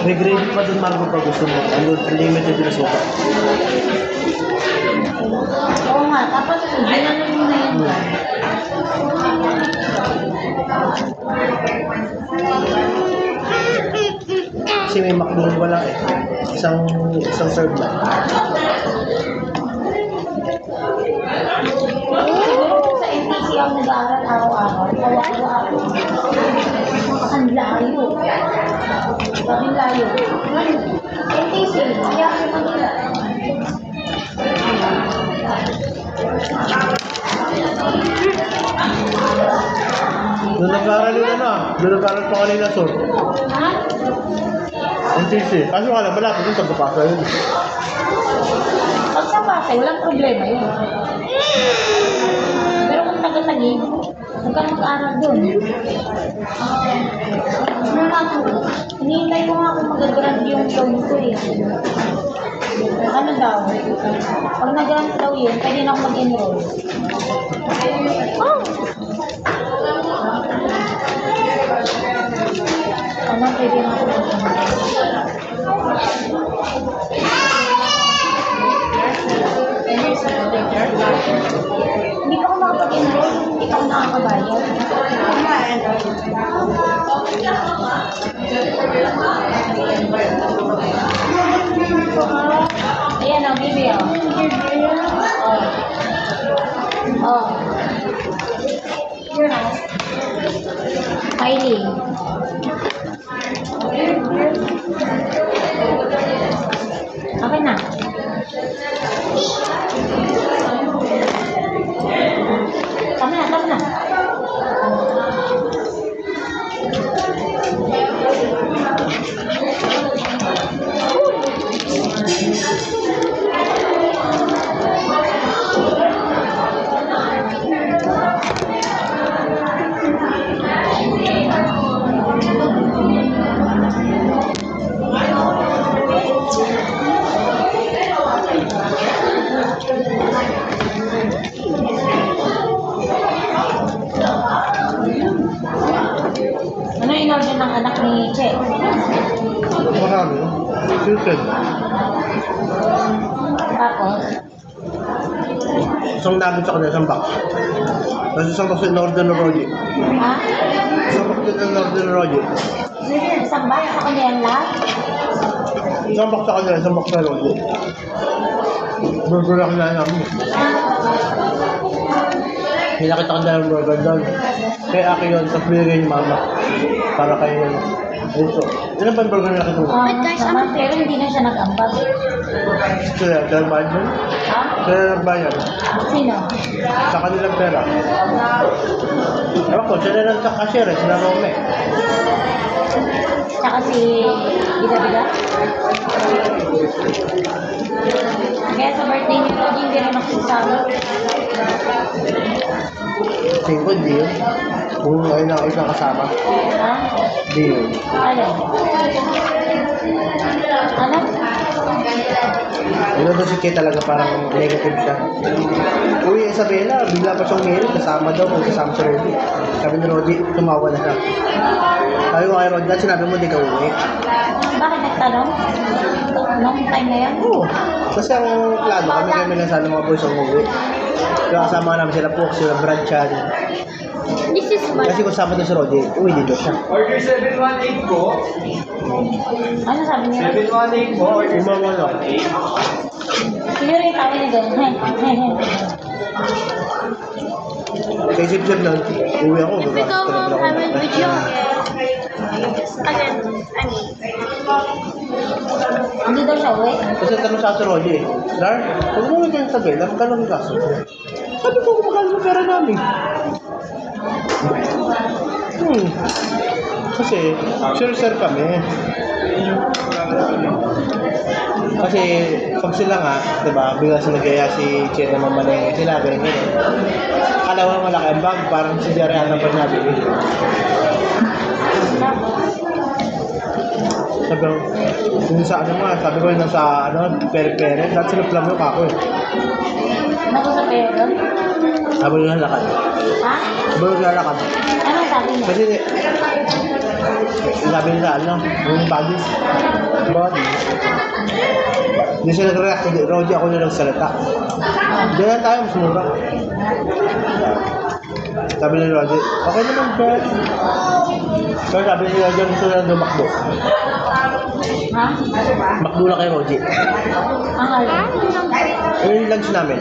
May gravy pa dun, Marco, pag gusto mo. Unlimited na sopa. Oo nga, tapos ginano mo na yun dyan. Kasi may McDonald's wala eh. Isang serve lang. Siguro sa NTC ako nag-aaral araw-araw. Kawawa ako. Ang layo. Ang layo. NTC, kaya ako Manila. Doon nag-aaral yun doon nag-aaral pa kanina, Sol. Ha? NTC. Kaso nga lang, malapit yung pagkapasa yun. Pag sa Pasay, walang problema yun. Pero kung taga-tagig, huwag ka mag-aaral doon. Hinihintay ko nga kung mag-grant yung loan ko eh. Ano daw? Pag nag-grant daw yun, pwede na ako mag-enroll. Oh! Ano, pwede na ako mag-enroll. Hindi pa ako nakapag-enroll, hindi pa ako nakakabayad. Ayan o, Bibi o. Oh. Kylie. Okay na. Tama na. Ano yung in-order ng anak ni Che? Marami. Tilted. Tapos? Isang nuggets ako na, isang box. Tapos isang box in-order ng Roger. Ha? Isang box in-order ng Roger. Isang ba? Sa kanya yan lahat? Isang box ako na, isang box na Roger. Burger ako na namin. Hinakita ko na ng burger doon. Kaya akin yun, tapos binigay ni Mama. Para kayo yun. Ito. Ano ba yung burger na nakita mo? Naman, pero hindi na siya nag-ambag. Kaya, dahil bayad yun? Ha? Kaya nagbayad. Sino? Sa kanilang pera. Ewan ko, sila lang sa cashier eh, sila Rome. Tsaka si Bida-Bida? Kaya sa birthday ni Lodi, hindi rin ako sasama. Tingin ko, hindi yun. Kung ayun ako isang kasama, Ha? hindi yun. Ano? Ano? Ano doon si Kay talaga parang negative siya. Uy, Isabela, bigla pa siyang meron, kasama daw kung kasama si Roddy. Sabi ni Roddy, tumawa na siya. Sabi ko kay Roddy, sinabi mo di ka uwi. Bakit nagtanong? Nung time na yan? Oo. Kasi ang plano, kami lang sana mga boys ang uwi. Kaya kasama namin sila po, sila Brad Chan. This is my... Kasi kung sama doon si Roddy, uwi dito siya. Order 718 po. Ano sabi niya? 718 po. Order Umawa lang. 718. Siguro yung tawag niya doon. Kay Sip Sip lang, uwi ako. If we go home, I will video again. Hindi daw siya uwi. Kasi tanong sa si Roddy, Dar, huwag mo uwi kayong Isabela, magkano ang gasto niya? Sabi ko, magkano ang pera namin? Kasi, sure kami. Kasi, pag sila nga, diba, bigla sila nagaya si Che na mamalengke sila, ganyan. Akala ko malaki ang bag, parang si Jerry Allen pa nabili. Sabi ko, yung sa ano nga, sabi ko yung nasa, pere-pere, lahat sila plamo yung kako eh. Naku sa pera. Sabi ko yung lakad. Ha? Sabi ko yung lalakad. Anong sabi niya? Kasi, sabi nila, yung bagis, Body. Hindi siya nag-react. Hindi, Roger, ako na nagsalita. Diyan lang tayo, mas mura. Sabi ni Roger, okay naman, Brad. So, sabi ni Roger, gusto na lang Makdo. Ha? Makdo na kay Roger. Ang alam. Yun yung lunch namin.